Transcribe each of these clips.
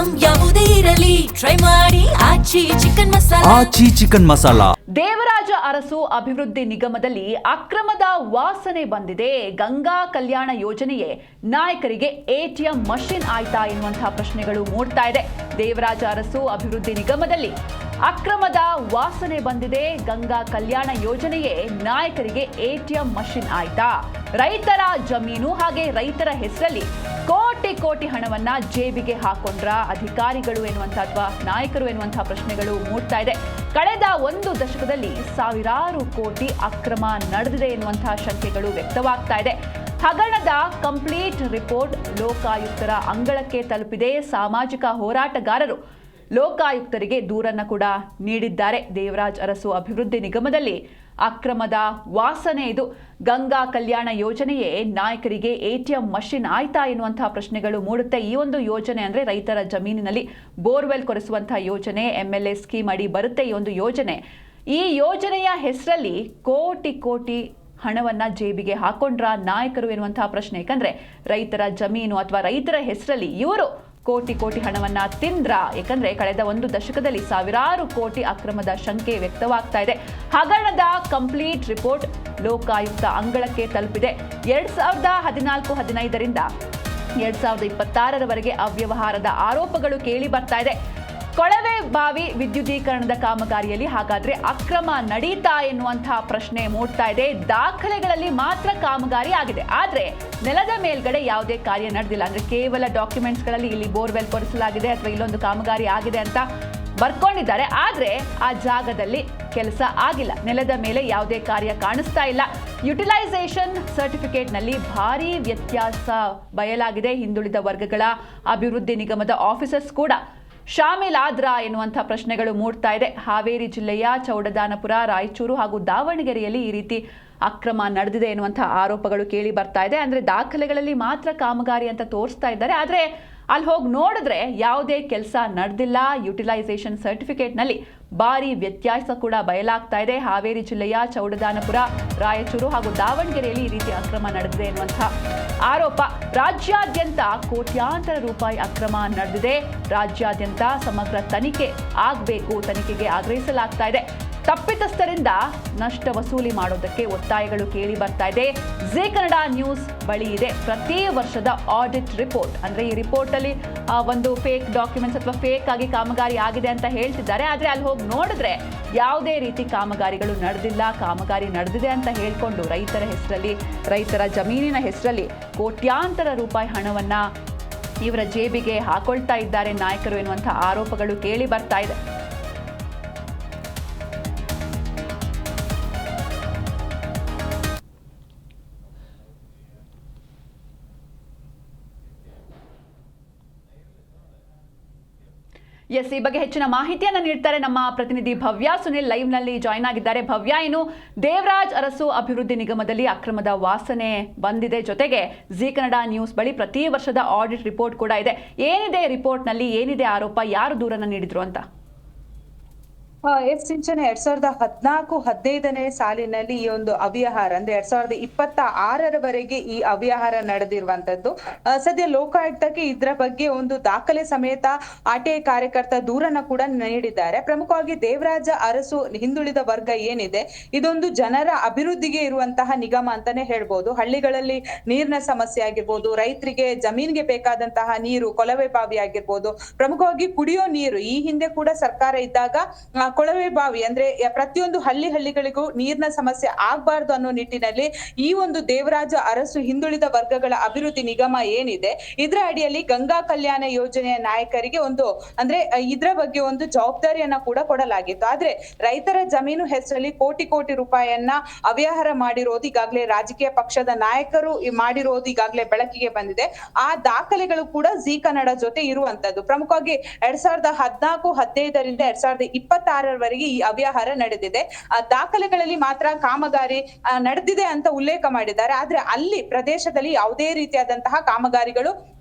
Item ಯಾವುದೇ ಇರಲಿ try ಮಾಡಿ ಆಚಿ ಚಿಕನ್ ಮಸಾಲಾ. ದೇವರಾಜ ಅರಸು ಅಭಿವೃದ್ಧಿ ನಿಗಮದಲ್ಲಿ ಅಕ್ರಮದ ವಾಸನೆ ಬಂದಿದೆ. ಗಂಗಾ ಕಲ್ಯಾಣ ಯೋಜನೆಯೇ ನಾಯಕರಿಗೆ ಎಟಿಎಂ ಮಷಿನ್ ಆಯ್ತಾ ಎನ್ನುವಂತಹ ಪ್ರಶ್ನೆಗಳು ಮೂಡ್ತಾ ಇದೆ. ದೇವರಾಜ ಅರಸು ಅಭಿವೃದ್ಧಿ ನಿಗಮದಲ್ಲಿ ಅಕ್ರಮದ ವಾಸನೆ ಬಂದಿದೆ. ಗಂಗಾ ಕಲ್ಯಾಣ ಯೋಜನೆಯೇ ನಾಯಕರಿಗೆ ಎಟಿಎಂ ಮಷಿನ್ ಆಯ್ತಾ? ರೈತರ ಜಮೀನು ಹಾಗೆ ರೈತರ ಹೆಸರಲ್ಲಿ ಕೋಟಿ ಕೋಟಿ ಹಣವನ್ನ ಜೇಬಿಗೆ ಹಾಕೊಂಡ್ರ ಅಧಿಕಾರಿಗಳು ಎನ್ನುವಂತಹ ಅಥವಾ ನಾಯಕರು ಎನ್ನುವಂತಹ ಪ್ರಶ್ನೆಗಳು ಮೂಡ್ತಾ ಇದೆ. ಕಳೆದ ಒಂದು ದಶಕದಲ್ಲಿ ಸಾವಿರಾರು ಕೋಟಿ ಅಕ್ರಮ ನಡೆದಿದೆ ಎನ್ನುವಂತಹ ಶಂಕೆಗಳು ವ್ಯಕ್ತವಾಗ್ತಾ ಇದೆ. ಹಗರಣದ ಕಂಪ್ಲೀಟ್ ರಿಪೋರ್ಟ್ ಲೋಕಾಯುಕ್ತರ ಅಂಗಳಕ್ಕೆ ತಲುಪಿದೆ. ಸಾಮಾಜಿಕ ಹೋರಾಟಗಾರರು ಲೋಕಾಯುಕ್ತರಿಗೆ ದೂರನ್ನು ಕೂಡ ನೀಡಿದ್ದಾರೆ. ದೇವರಾಜ್ ಅರಸು ಅಭಿವೃದ್ಧಿ ನಿಗಮದಲ್ಲಿ ಅಕ್ರಮದ ವಾಸನೆ ಇದು. ಗಂಗಾ ಕಲ್ಯಾಣ ಯೋಜನೆಯೇ ನಾಯಕರಿಗೆ ಎಟಿಎಂ ಮಷಿನ್ ಆಯ್ತಾ ಎನ್ನುವಂತಹ ಪ್ರಶ್ನೆಗಳು ಮೂಡುತ್ತೆ. ಈ ಒಂದು ಯೋಜನೆ ಅಂದ್ರೆ ರೈತರ ಜಮೀನಿನಲ್ಲಿ ಬೋರ್ವೆಲ್ ಕೊರೆಸುವಂತಹ ಯೋಜನೆ, MLA ಸ್ಕೀಮ್ ಅಡಿ ಬರುತ್ತೆ ಈ ಒಂದು ಯೋಜನೆ. ಈ ಯೋಜನೆಯ ಹೆಸರಲ್ಲಿ ಕೋಟಿ ಕೋಟಿ ಹಣವನ್ನ ಜೇಬಿಗೆ ಹಾಕೊಂಡ್ರ ನಾಯಕರು ಎನ್ನುವಂತಹ ಪ್ರಶ್ನೆ. ಯಾಕಂದ್ರೆ ರೈತರ ಜಮೀನು ಅಥವಾ ರೈತರ ಹೆಸರಲ್ಲಿ ಇವರು ಕೋಟಿ ಕೋಟಿ ಹಣವನ್ನ ತಿಂದ್ರ. ಯಾಕಂದ್ರೆ ಕಳೆದ ಒಂದು ದಶಕದಲ್ಲಿ ಸಾವಿರಾರು ಕೋಟಿ ಅಕ್ರಮದ ಶಂಕೆ ವ್ಯಕ್ತವಾಗ್ತಾ ಇದೆ. ಹಗರಣದ ಕಂಪ್ಲೀಟ್ ರಿಪೋರ್ಟ್ ಲೋಕಾಯುಕ್ತ ಅಂಗಳಕ್ಕೆ ತಲುಪಿದೆ. 2014-15ರಿಂದ 2026ರವರೆಗೆ ಅವ್ಯವಹಾರದ ಆರೋಪಗಳು ಕೇಳಿ ಬರ್ತಾ ಇದೆ. ಕೊಳವೆ ಬಾವಿ ವಿದ್ಯುದೀಕರಣದ ಕಾಮಗಾರಿಯಲ್ಲಿ ಹಾಗಾದ್ರೆ ಅಕ್ರಮ ನಡೀತಾ ಎನ್ನುವಂತಹ ಪ್ರಶ್ನೆ ಮೂಡ್ತಾ ಇದೆ. ದಾಖಲೆಗಳಲ್ಲಿ ಮಾತ್ರ ಕಾಮಗಾರಿ ಆಗಿದೆ, ಆದ್ರೆ ನೆಲದ ಮೇಲ್ಗಡೆ ಯಾವುದೇ ಕಾರ್ಯ ನಡೆದಿಲ್ಲ. ಅಂದ್ರೆ ಕೇವಲ ಡಾಕ್ಯುಮೆಂಟ್ಸ್ಗಳಲ್ಲಿ ಇಲ್ಲಿ ಬೋರ್ವೆಲ್ ಕೊರೆಸಲಾಗಿದೆ ಅಥವಾ ಇಲ್ಲೊಂದು ಕಾಮಗಾರಿ ಆಗಿದೆ ಅಂತ ಬರ್ಕೊಂಡಿದ್ದಾರೆ, ಆದ್ರೆ ಆ ಜಾಗದಲ್ಲಿ ಕೆಲಸ ಆಗಿಲ್ಲ. ನೆಲದ ಮೇಲೆ ಯಾವುದೇ ಕಾರ್ಯ ಕಾಣಿಸ್ತಾ ಇಲ್ಲ. ಯುಟಿಲೈಸೇಷನ್ ಸರ್ಟಿಫಿಕೇಟ್ನಲ್ಲಿ ಭಾರಿ ವ್ಯತ್ಯಾಸ ಬಯಲಾಗಿದೆ. ಹಿಂದುಳಿದ ವರ್ಗಗಳ ಅಭಿವೃದ್ಧಿ ನಿಗಮದ ಆಫೀಸರ್ಸ್ ಕೂಡ ಶಾಮೀಲಾದ್ರ ಎನ್ನುವಂಥ ಪ್ರಶ್ನೆಗಳು ಮೂಡ್ತಾ ಇದೆ. ಹಾವೇರಿ ಜಿಲ್ಲೆಯ ಚೌಡದಾನಪುರ, ರಾಯಚೂರು ಹಾಗೂ ದಾವಣಗೆರೆಯಲ್ಲಿ ಈ ರೀತಿ ಅಕ್ರಮ ನಡೆದಿದೆ ಎನ್ನುವಂಥ ಆರೋಪಗಳು ಕೇಳಿ ಬರ್ತಾ ಇದೆ. ಅಂದ್ರೆ ದಾಖಲೆಗಳಲ್ಲಿ ಮಾತ್ರ ಕಾಮಗಾರಿ ಅಂತ ತೋರಿಸ್ತಾ ಇದ್ದಾರೆ, ಆದ್ರೆ ಅಲ್ಲಿ ಹೋಗಿ ನೋಡಿದ್ರೆ ಯಾವುದೇ ಕೆಲಸ ನಡೆದಿಲ್ಲ. ಯುಟಿಲೈಸೇಷನ್ ಸರ್ಟಿಫಿಕೇಟ್ನಲ್ಲಿ ಭಾರಿ ವ್ಯತ್ಯಾಸ ಕೂಡ ಬಯಲಾಗ್ತಾ ಇದೆ. ಹಾವೇರಿ ಜಿಲ್ಲೆಯ ಚೌಡದಾನಪುರ, ರಾಯಚೂರು ಹಾಗೂ ದಾವಣಗೆರೆಯಲ್ಲಿ ಈ ರೀತಿ ಅಕ್ರಮ ನಡೆದಿದೆ ಎನ್ನುವಂತಹ ಆರೋಪ. ರಾಜ್ಯಾದ್ಯಂತ ಕೋಟ್ಯಾಂತರ ರೂಪಾಯಿ ಅಕ್ರಮ ನಡೆದಿದೆ. ರಾಜ್ಯಾದ್ಯಂತ ಸಮಗ್ರ ತನಿಖೆ ಆಗಬೇಕು, ತನಿಖೆಗೆ ಆಗ್ರಹಿಸಲಾಗ್ತಾ ಇದೆ. ತಪ್ಪಿತಸ್ಥರಿಂದ ನಷ್ಟ ವಸೂಲಿ ಮಾಡೋದಕ್ಕೆ ಒತ್ತಾಯಗಳು ಕೇಳಿ ಬರ್ತಾ ಇದೆ. ಜೀ ಕನ್ನಡ ನ್ಯೂಸ್ ಬಳಿ ಇದೆ ಪ್ರತಿ ವರ್ಷದ ಆಡಿಟ್ ರಿಪೋರ್ಟ್. ಅಂದ್ರೆ ಈ ರಿಪೋರ್ಟ್ ಅಲ್ಲಿ ಒಂದು ಫೇಕ್ ಡಾಕ್ಯುಮೆಂಟ್ಸ್ ಅಥವಾ ಫೇಕ್ ಆಗಿ ಕಾಮಗಾರಿ ಆಗಿದೆ ಅಂತ ಹೇಳ್ತಿದ್ದಾರೆ, ಆದ್ರೆ ಅಲ್ಲಿ ಹೋಗಿ ನೋಡಿದ್ರೆ ಯಾವುದೇ ರೀತಿ ಕಾಮಗಾರಿಗಳು ನಡೆದಿಲ್ಲ. ಕಾಮಗಾರಿ ನಡೆದಿದೆ ಅಂತ ಹೇಳ್ಕೊಂಡು ರೈತರ ಹೆಸರಲ್ಲಿ, ರೈತರ ಜಮೀನಿನ ಹೆಸರಲ್ಲಿ ಕೋಟ್ಯಾಂತರ ರೂಪಾಯಿ ಹಣವನ್ನ ಇವರ ಜೇಬಿಗೆ ಹಾಕೊಳ್ತಾ ಇದ್ದಾರೆ ನಾಯಕರು ಎನ್ನುವಂಥ ಆರೋಪಗಳು ಕೇಳಿ ಬರ್ತಾ ಇದೆ. ಈ ಬಗ್ಗೆ ಹೆಚ್ಚಿನ ಮಾಹಿತಿಯನ್ನು ನೀಡ್ತಾರೆ ನಮ್ಮ ಪ್ರತಿನಿಧಿ ಭವ್ಯ. ಸುನಿಲ್ ಲೈವ್ ನಲ್ಲಿ ಜಾಯ್ನ್ ಆಗಿದ್ದಾರೆ. ಭವ್ಯ, ಏನು ದೇವರಾಜ್ ಅರಸು ಅಭಿವೃದ್ಧಿ ನಿಗಮದಲ್ಲಿ ಅಕ್ರಮದ ವಾಸನೆ ಬಂದಿದೆ, ಜೊತೆಗೆ ಜೀ ಕನ್ನಡ ನ್ಯೂಸ್ ಬಳಿ ಪ್ರತಿ ವರ್ಷದ ಆಡಿಟ್ ರಿಪೋರ್ಟ್ ಕೂಡ ಇದೆ. ಏನಿದೆ ರಿಪೋರ್ಟ್ ನಲ್ಲಿ, ಏನಿದೆ ಆರೋಪ, ಯಾರು ದೂರನ್ನ ನೀಡಿದ್ರು ಅಂತ? ಸಿಂಚನೆ 2014-15ನೇ ಸಾಲಿನಲ್ಲಿ ಈ ಒಂದು ಅವ್ಯವಹಾರ ಅಂದ್ರೆ 2026ರವರೆಗೆ ಈ ಅವ್ಯವಹಾರ ನಡೆದಿರುವಂತದ್ದು. ಸದ್ಯ ಲೋಕಾಯುಕ್ತಕ್ಕೆ ಇದರ ಬಗ್ಗೆ ಒಂದು ದಾಖಲೆ ಸಮೇತ RTI ಕಾರ್ಯಕರ್ತ ದೂರನ್ನ ಕೂಡ ನೀಡಿದ್ದಾರೆ. ಪ್ರಮುಖವಾಗಿ ದೇವರಾಜ ಅರಸು ಹಿಂದುಳಿದ ವರ್ಗ ಏನಿದೆ, ಇದೊಂದು ಜನರ ಅಭಿವೃದ್ಧಿಗೆ ಇರುವಂತಹ ನಿಗಮ ಅಂತಾನೆ ಹೇಳ್ಬೋದು. ಹಳ್ಳಿಗಳಲ್ಲಿ ನೀರಿನ ಸಮಸ್ಯೆ ಆಗಿರ್ಬೋದು, ರೈತರಿಗೆ ಜಮೀನಿಗೆ ಬೇಕಾದಂತಹ ನೀರು, ಕೊಳವೆ ಬಾವಿ ಆಗಿರ್ಬೋದು, ಪ್ರಮುಖವಾಗಿ ಕುಡಿಯೋ ನೀರು. ಈ ಹಿಂದೆ ಕೂಡ ಸರ್ಕಾರ ಇದ್ದಾಗ ಕೊಳವೆ ಬಾವಿ ಅಂದ್ರೆ ಪ್ರತಿಯೊಂದು ಹಳ್ಳಿಗಳಿಗೂ ನೀರಿನ ಸಮಸ್ಯೆ ಆಗ್ಬಾರ್ದು ಅನ್ನೋ ನಿಟ್ಟಿನಲ್ಲಿ ಈ ಒಂದು ದೇವರಾಜ ಅರಸು ಹಿಂದುಳಿದ ವರ್ಗಗಳ ಅಭಿವೃದ್ಧಿ ನಿಗಮ ಏನಿದೆ, ಇದರ ಅಡಿಯಲ್ಲಿ ಗಂಗಾ ಕಲ್ಯಾಣ ಯೋಜನೆಯ ನಾಯಕರಿಗೆ ಒಂದು ಅಂದ್ರೆ ಇದರ ಬಗ್ಗೆ ಒಂದು ಜವಾಬ್ದಾರಿಯನ್ನ ಕೂಡ ಕೊಡಲಾಗಿತ್ತು. ಆದ್ರೆ ರೈತರ ಜಮೀನು ಹೆಸರಲ್ಲಿ ಕೋಟಿ ಕೋಟಿ ರೂಪಾಯಿಯನ್ನ ಅವ್ಯವಹಾರ ಮಾಡಿರೋದು ಈಗಾಗಲೇ ರಾಜಕೀಯ ಪಕ್ಷದ ನಾಯಕರು ಮಾಡಿರೋದು ಈಗಾಗಲೇ ಬೆಳಕಿಗೆ ಬಂದಿದೆ. ಆ ದಾಖಲೆಗಳು ಕೂಡ ಜೀ ಕನ್ನಡ ಜೊತೆ ಇರುವಂತದ್ದು. ಪ್ರಮುಖವಾಗಿ 2014-15ರಿಂದ 2026 26ರವರೆಗೆ ಈ ಅವ್ಯವಹಾರ ನಡೆದಿದೆ. ದಾಖಲೆಗಳಲ್ಲಿ ಮಾತ್ರ ಕಾಮಗಾರಿ ನಡೆದಿದೆ ಅಂತ ಉಲ್ಲೇಖ ಮಾಡಿದ್ದಾರೆ. ಆದ್ರೆ ಅಲ್ಲಿ ಪ್ರದೇಶದಲ್ಲಿ ಯಾವುದೇ ರೀತಿಯಾದಂತಹ ಕಾಮಗಾರಿಗಳು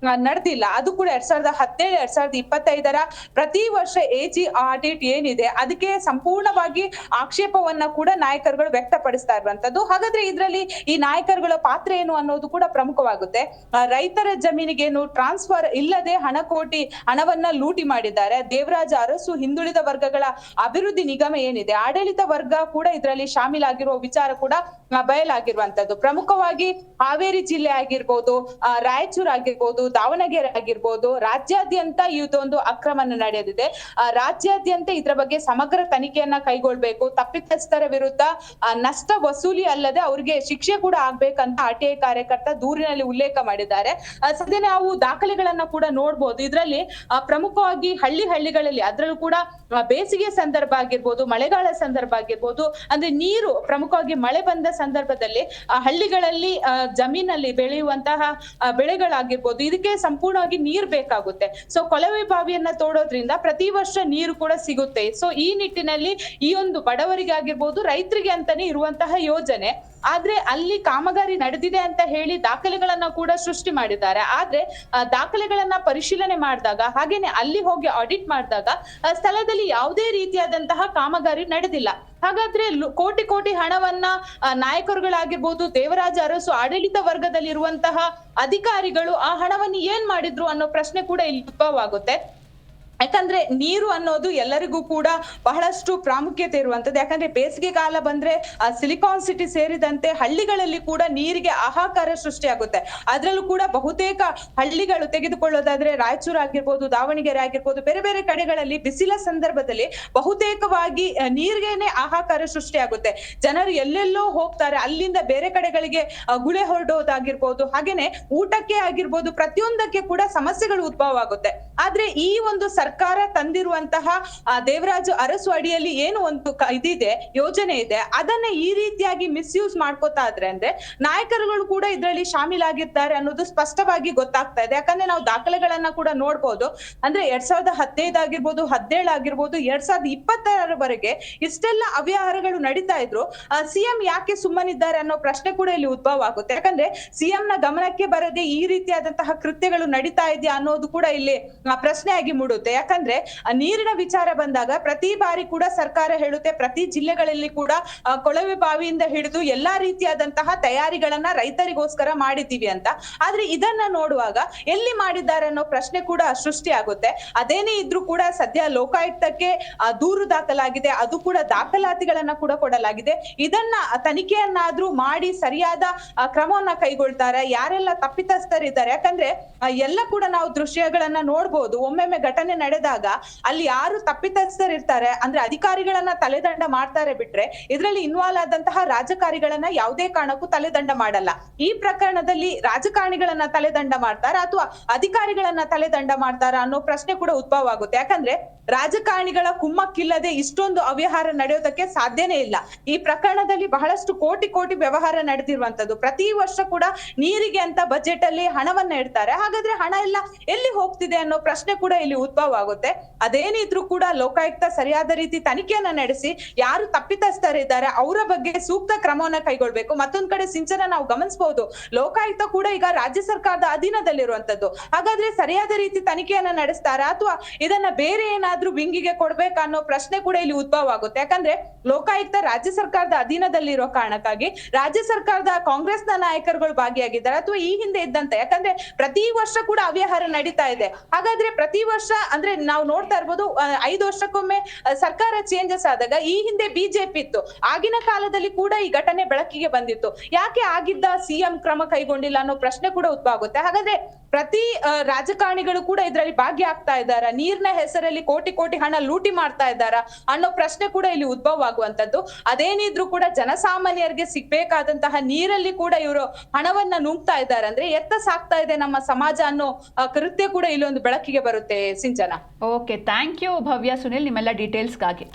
ನಡೆದಿಲ್ಲ. ಅದು ಕೂಡ 2017 2025ರ ಪ್ರತಿ ವರ್ಷ ಎಜಿ ಆಡಿಟ್ ಏನಿದೆ ಅದಕ್ಕೆ ಸಂಪೂರ್ಣವಾಗಿ ಆಕ್ಷೇಪವನ್ನ ಕೂಡ ನಾಯಕರುಗಳು ವ್ಯಕ್ತಪಡಿಸ್ತಾ ಇರುವಂತದ್ದು. ಹಾಗಾದ್ರೆ ಇದರಲ್ಲಿ ಈ ನಾಯಕರುಗಳ ಪಾತ್ರ ಏನು ಅನ್ನೋದು ಕೂಡ ಪ್ರಮುಖವಾಗುತ್ತೆ. ರೈತರ ಜಮೀನಿಗೇನು ಟ್ರಾನ್ಸ್ಫರ್ ಇಲ್ಲದೆ ಹಣವನ್ನ ಲೂಟಿ ಮಾಡಿದ್ದಾರೆ. ದೇವರಾಜ ಅರಸು ಹಿಂದುಳಿದ ವರ್ಗಗಳ ಅಭಿವೃದ್ಧಿ ನಿಗಮ ಏನಿದೆ ಆಡಳಿತ ವರ್ಗ ಕೂಡ ಇದರಲ್ಲಿ ಶಾಮೀಲಾಗಿರುವ ವಿಚಾರ ಕೂಡ ಬಯಲಾಗಿರುವಂತದ್ದು. ಪ್ರಮುಖವಾಗಿ ಹಾವೇರಿ ಜಿಲ್ಲೆ ಆಗಿರ್ಬೋದು, ರಾಯಚೂರು ಆಗಿರ್ಬೋದು, ದಾವಣಗೆರೆ ಆಗಿರ್ಬೋದು, ರಾಜ್ಯಾದ್ಯಂತ ಇದೊಂದು ಅಕ್ರಮ ನಡೆದಿದೆ. ರಾಜ್ಯಾದ್ಯಂತ ಇದರ ಬಗ್ಗೆ ಸಮಗ್ರ ತನಿಖೆಯನ್ನ ಕೈಗೊಳ್ಬೇಕು. ತಪ್ಪಿತಸ್ಥರ ವಿರುದ್ಧ ನಷ್ಟ ವಸೂಲಿ ಅಲ್ಲದೆ ಅವ್ರಿಗೆ ಶಿಕ್ಷೆ ಕೂಡ ಆಗ್ಬೇಕಂತ ಆರ್ಟಿಐ ಕಾರ್ಯಕರ್ತ ದೂರಿನಲ್ಲಿ ಉಲ್ಲೇಖ ಮಾಡಿದ್ದಾರೆ. ಸದ್ಯ ನಾವು ದಾಖಲೆಗಳನ್ನ ಕೂಡ ನೋಡ್ಬೋದು. ಇದರಲ್ಲಿ ಪ್ರಮುಖವಾಗಿ ಹಳ್ಳಿಗಳಲ್ಲಿ ಅದರಲ್ಲೂ ಕೂಡ ಬೇಸಿಗೆ ಸಂದರ್ಭ ಆಗಿರ್ಬೋದು, ಮಳೆಗಾಲ ಸಂದರ್ಭ ಆಗಿರ್ಬೋದು, ಅಂದ್ರೆ ನೀರು ಪ್ರಮುಖವಾಗಿ ಮಳೆ ಬಂದ ಸಂದರ್ಭದಲ್ಲಿ ಹಳ್ಳಿಗಳಲ್ಲಿ ಜಮೀನಲ್ಲಿ ಬೆಳೆಯುವಂತಹ ಬೆಳೆಗಳಾಗಿರ್ಬೋದು ಇದಕ್ಕೆ ಸಂಪೂರ್ಣವಾಗಿ ನೀರು ಬೇಕಾಗುತ್ತೆ. ಸೊ ಕೊಳವೆ ಬಾವಿಯನ್ನ ತೋಡೋದ್ರಿಂದ ಪ್ರತಿ ವರ್ಷ ನೀರು ಕೂಡ ಸಿಗುತ್ತೆ. ಸೊ ಈ ನಿಟ್ಟಿನಲ್ಲಿ ಈ ಒಂದು ಬಡವರಿಗೆ ಆಗಿರ್ಬೋದು, ರೈತರಿಗೆ ಅಂತಾನೆ ಇರುವಂತಹ ಯೋಜನೆ. ಆದ್ರೆ ಅಲ್ಲಿ ಕಾಮಗಾರಿ ನಡೆದಿದೆ ಅಂತ ಹೇಳಿ ದಾಖಲೆಗಳನ್ನ ಕೂಡ ಸೃಷ್ಟಿ ಮಾಡಿದ್ದಾರೆ. ಆದ್ರೆ ದಾಖಲೆಗಳನ್ನ ಪರಿಶೀಲನೆ ಮಾಡಿದಾಗ ಹಾಗೇನೆ ಅಲ್ಲಿ ಹೋಗಿ ಆಡಿಟ್ ಮಾಡಿದಾಗ ಸ್ಥಳದಲ್ಲಿ ಯಾವುದೇ ರೀತಿಯಾದಂತಹ ಕಾಮಗಾರಿ ನಡೆದಿಲ್ಲ. ಹಾಗಾದ್ರೆ ಕೋಟಿ ಹಣವನ್ನ ನಾಯಕರುಗಳಾಗಿರ್ಬೋದು, ದೇವರಾಜ ಅರಸು ಆಡಳಿತ ವರ್ಗದಲ್ಲಿರುವಂತಹ ಅಧಿಕಾರಿಗಳು ಆ ಹಣವನ್ನು ಏನ್ ಮಾಡಿದ್ರು ಅನ್ನೋ ಪ್ರಶ್ನೆ ಕೂಡ ಇಲ್ಲಿ ಉದ್ಭವವಾಗುತ್ತೆ. ಯಾಕಂದ್ರೆ ನೀರು ಅನ್ನೋದು ಎಲ್ಲರಿಗೂ ಕೂಡ ಬಹಳಷ್ಟು ಪ್ರಾಮುಖ್ಯತೆ ಇರುವಂತದ್ದು. ಯಾಕಂದ್ರೆ ಬೇಸಿಗೆ ಕಾಲ ಬಂದ್ರೆ ಸಿಲಿಕಾನ್ ಸಿಟಿ ಸೇರಿದಂತೆ ಹಳ್ಳಿಗಳಲ್ಲಿ ಕೂಡ ನೀರಿಗೆ ಹಾಹಾಕಾರ ಸೃಷ್ಟಿಯಾಗುತ್ತೆ. ಅದ್ರಲ್ಲೂ ಕೂಡ ಬಹುತೇಕ ಹಳ್ಳಿಗಳು ತೆಗೆದುಕೊಳ್ಳೋದಾದ್ರೆ ರಾಯಚೂರು ಆಗಿರ್ಬೋದು, ದಾವಣಗೆರೆ ಆಗಿರ್ಬೋದು, ಬೇರೆ ಬೇರೆ ಕಡೆಗಳಲ್ಲಿ ಬಿಸಿಲ ಸಂದರ್ಭದಲ್ಲಿ ಬಹುತೇಕವಾಗಿ ನೀರಿಗೆನೆ ಹಾಹಾಕಾರ ಸೃಷ್ಟಿಯಾಗುತ್ತೆ. ಜನರು ಎಲ್ಲೆಲ್ಲೋ ಹೋಗ್ತಾರೆ, ಅಲ್ಲಿಂದ ಬೇರೆ ಕಡೆಗಳಿಗೆ ಗುಳೆ ಹೊರಡೋದಾಗಿರ್ಬೋದು, ಹಾಗೇನೆ ಊಟಕ್ಕೆ ಆಗಿರ್ಬೋದು, ಪ್ರತಿಯೊಂದಕ್ಕೆ ಕೂಡ ಸಮಸ್ಯೆಗಳು ಉದ್ಭವ ಆಗುತ್ತೆ. ಆದ್ರೆ ಈ ಒಂದು ಸರ್ಕಾರ ತಂದಿರುವಂತಹ ದೇವರಾಜು ಅರಸು ಅಡಿಯಲ್ಲಿ ಏನು ಒಂದು ಇದಿದೆ, ಯೋಜನೆ ಇದೆ, ಅದನ್ನ ಈ ರೀತಿಯಾಗಿ ಮಿಸ್ಯೂಸ್ ಮಾಡ್ಕೋತಾ ಇದ್ರೆ ಅಂದ್ರೆ ನಾಯಕರುಗಳು ಕೂಡ ಇದರಲ್ಲಿ ಶಾಮೀಲಾಗಿದ್ದಾರೆ ಅನ್ನೋದು ಸ್ಪಷ್ಟವಾಗಿ ಗೊತ್ತಾಗ್ತಾ ಇದೆ. ಯಾಕಂದ್ರೆ ನಾವು ದಾಖಲೆಗಳನ್ನ ಕೂಡ ನೋಡ್ಬೋದು. ಅಂದ್ರೆ 2015 ಆಗಿರ್ಬೋದು, 17 ಆಗಿರ್ಬೋದು, 2026ರವರೆಗೆ ಇಷ್ಟೆಲ್ಲ ಅವ್ಯವಹಾರಗಳು ನಡೀತಾ ಇದ್ರು. ಸಿಎಂ ಯಾಕೆ ಸುಮ್ಮನಿದ್ದಾರೆ ಅನ್ನೋ ಪ್ರಶ್ನೆ ಕೂಡ ಇಲ್ಲಿ ಉದ್ಭವ ಆಗುತ್ತೆ. ಯಾಕಂದ್ರೆ ಸಿಎಂ ನ ಗಮನಕ್ಕೆ ಬರದೆ ಈ ರೀತಿಯಾದಂತಹ ಕೃತ್ಯಗಳು ನಡೀತಾ ಇದೆಯಾ ಅನ್ನೋದು ಕೂಡ ಇಲ್ಲಿ ಪ್ರಶ್ನೆಯಾಗಿ ಮೂಡುತ್ತೆ. ಯಾಕಂದ್ರೆ ನೀರಿನ ವಿಚಾರ ಬಂದಾಗ ಪ್ರತಿ ಬಾರಿ ಕೂಡ ಸರ್ಕಾರ ಹೇಳುತ್ತೆ ಪ್ರತಿ ಜಿಲ್ಲೆಗಳಲ್ಲಿ ಕೂಡ ಕೊಳವೆ ಬಾವಿಯಿಂದ ಹಿಡಿದು ಎಲ್ಲಾ ರೀತಿಯಾದಂತಹ ತಯಾರಿಗಳನ್ನ ರೈತರಿಗೋಸ್ಕರ ಮಾಡಿದ್ದೀವಿ ಅಂತ. ಆದ್ರೆ ಇದನ್ನ ನೋಡುವಾಗ ಎಲ್ಲಿ ಮಾಡಿದ್ದಾರೆ ಅನ್ನೋ ಪ್ರಶ್ನೆ ಕೂಡ ಸೃಷ್ಟಿಯಾಗುತ್ತೆ. ಅದೇನೇ ಇದ್ರೂ ಕೂಡ ಸದ್ಯ ಲೋಕಾಯುಕ್ತಕ್ಕೆ ದೂರು ದಾಖಲಾಗಿದೆ, ಅದು ಕೂಡ ದಾಖಲಾತಿಗಳನ್ನ ಕೂಡ ಕೊಡಲಾಗಿದೆ. ಇದನ್ನ ತನಿಖೆಯನ್ನಾದ್ರೂ ಮಾಡಿ ಸರಿಯಾದ ಕ್ರಮವನ್ನ ಕೈಗೊಳ್ತಾರೆ. ಯಾರೆಲ್ಲ ತಪ್ಪಿತಸ್ಥರಿದ್ದಾರೆ, ಯಾಕಂದ್ರೆ ಎಲ್ಲ ಕೂಡ ನಾವು ದೃಶ್ಯಗಳನ್ನ ನೋಡ್ಬೋದು. ಒಮ್ಮೊಮ್ಮೆ ಘಟನೆ ನಡೆದಾಗ ಅಲ್ಲಿ ಯಾರು ತಪ್ಪಿತಸ್ಥರಿರ್ತಾರೆ ಅಂದ್ರೆ ಅಧಿಕಾರಿಗಳನ್ನ ತಲೆದಂಡ ಮಾಡ್ತಾರೆ ಬಿಟ್ರೆ ಇದರಲ್ಲಿ ಇನ್ವಾಲ್ವ್ ಆದಂತಹ ರಾಜಕಾರಿಗಳನ್ನ ಯಾವುದೇ ಕಾರಣಕ್ಕೂ ತಲೆದಂಡ ಮಾಡಲ್ಲ. ಈ ಪ್ರಕರಣದಲ್ಲಿ ರಾಜಕಾರಣಿಗಳನ್ನ ತಲೆದಂಡ ಮಾಡ್ತಾರ ಅಥವಾ ಅಧಿಕಾರಿಗಳನ್ನ ತಲೆದಂಡ ಮಾಡ್ತಾರ ಅನ್ನೋ ಪ್ರಶ್ನೆ ಕೂಡ ಉದ್ಭವ ಆಗುತ್ತೆ. ಯಾಕಂದ್ರೆ ರಾಜಕಾರಣಿಗಳ ಕುಮ್ಮಕ್ಕಿಲ್ಲದೆ ಇಷ್ಟೊಂದು ಅವ್ಯವಹಾರ ನಡೆಯೋದಕ್ಕೆ ಸಾಧ್ಯನೇ ಇಲ್ಲ. ಈ ಪ್ರಕರಣದಲ್ಲಿ ಬಹಳಷ್ಟು ಕೋಟಿ ವ್ಯವಹಾರ ನಡೆದಿರುವಂತದ್ದು. ಪ್ರತಿ ವರ್ಷ ಕೂಡ ನೀರಿಗೆ ಅಂತ ಬಜೆಟ್ ಅಲ್ಲಿ ಹಣವನ್ನ ಇಡ್ತಾರೆ. ಹಾಗಾದ್ರೆ ಹಣ ಎಲ್ಲ ಎಲ್ಲಿ ಹೋಗ್ತಿದೆ ಅನ್ನೋ ಪ್ರಶ್ನೆ ಕೂಡ ಇಲ್ಲಿ ಉದ್ಭವ ಆಗುತ್ತೆ. ಅದೇನಿದ್ರು ಕೂಡ ಲೋಕಾಯುಕ್ತ ಸರಿಯಾದ ರೀತಿ ತನಿಖೆಯನ್ನ ನಡೆಸಿ ಯಾರು ತಪ್ಪಿತಸ್ಥರಿದ್ದಾರೆ ಅವರ ಬಗ್ಗೆ ಸೂಕ್ತ ಕ್ರಮವನ್ನ ಕೈಗೊಳ್ಬೇಕು. ಮತ್ತೊಂದ್ ಕಡೆ ಸಿಂಚನ ನಾವು ಗಮನಿಸಬಹುದು, ಲೋಕಾಯುಕ್ತ ಕೂಡ ಈಗ ರಾಜ್ಯ ಸರ್ಕಾರದ ಅಧೀನದಲ್ಲಿರುವಂತದ್ದು. ಹಾಗಾದ್ರೆ ಸರಿಯಾದ ರೀತಿ ತನಿಖೆಯನ್ನ ನಡೆಸ್ತಾರ ಅಥವಾ ಇದನ್ನ ಬೇರೆ ಏನಾದ್ರೂ ವಿಂಗಿಗೆ ಕೊಡ್ಬೇಕಾ ಅನ್ನೋ ಪ್ರಶ್ನೆ ಕೂಡ ಇಲ್ಲಿ ಉದ್ಭವ ಆಗುತ್ತೆ. ಯಾಕಂದ್ರೆ ಲೋಕಾಯುಕ್ತ ರಾಜ್ಯ ಸರ್ಕಾರದ ಅಧೀನದಲ್ಲಿರೋ ಕಾರಣಕ್ಕಾಗಿ ರಾಜ್ಯ ಸರ್ಕಾರದ ಕಾಂಗ್ರೆಸ್ನ ನಾಯಕರುಗಳು ಭಾಗಿಯಾಗಿದ್ದಾರೆ ಅಥವಾ ಈ ಹಿಂದೆ ಇದ್ದಂತೆ. ಯಾಕಂದ್ರೆ ಪ್ರತಿ ವರ್ಷ ಕೂಡ ಅವ್ಯವಹಾರ ನಡೀತಾ ಇದೆ. ಹಾಗಾದ್ರೆ ಪ್ರತಿ ವರ್ಷ ಅಂದ್ರೆ ನಾವು ನೋಡ್ತಾ ಇರ್ಬೋದು 5 ವರ್ಷಕ್ಕೊಮ್ಮೆ ಸರ್ಕಾರ ಚೇಂಜಸ್ ಆದಾಗ ಈ ಹಿಂದೆ ಬಿಜೆಪಿ ಇತ್ತು, ಆಗಿನ ಕಾಲದಲ್ಲಿ ಕೂಡ ಈ ಘಟನೆ ಬೆಳಕಿಗೆ ಬಂದಿತ್ತು. ಯಾಕೆ ಆಗಿದ್ದ ಸಿಎಂ ಕ್ರಮ ಕೈಗೊಂಡಿಲ್ಲ ಅನ್ನೋ ಪ್ರಶ್ನೆ ಕೂಡ ಉದ್ಭವ ಆಗುತ್ತೆ. ಹಾಗಾದ್ರೆ ಪ್ರತಿ ರಾಜಕಾರಣಿಗಳು ಕೂಡ ಇದರಲ್ಲಿ ಭಾಗಿಯಾಗ್ತಾ ಇದ್ದಾರಾ, ನೀರಿನ ಹೆಸರಲ್ಲಿ ಕೋಟಿ ಹಣ ಲೂಟಿ ಮಾಡ್ತಾ ಇದ್ದಾರಾ ಅನ್ನೋ ಪ್ರಶ್ನೆ ಕೂಡ ಇಲ್ಲಿ ಉದ್ಭವ ಆಗುವಂತದ್ದು. ಅದೇನಿದ್ರು ಕೂಡ ಜನಸಾಮಾನ್ಯರಿಗೆ ಸಿಗ್ಬೇಕಾದಂತಹ ನೀರಲ್ಲಿ ಕೂಡ ಇವರು ಹಣವನ್ನ ನುಂಗ್ತಾ ಇದ್ದಾರೆ ಅಂದ್ರೆ ಎತ್ತ ಸಾಕ್ತಾ ಇದೆ ನಮ್ಮ ಸಮಾಜ ಅನ್ನೋ ಕೃತ್ಯ ಕೂಡ ಇಲ್ಲೊಂದು ಬೆಳಕಿಗೆ ಬರುತ್ತೆ. ಸಿಂಚನ. ಓಕೆ, ಥ್ಯಾಂಕ್ ಯು ಭವ್ಯ. ಸುನಿಲ್, ನಿಮ್ಮೆಲ್ಲ ಡೀಟೇಲ್ಸ್ಗಾಗಿ.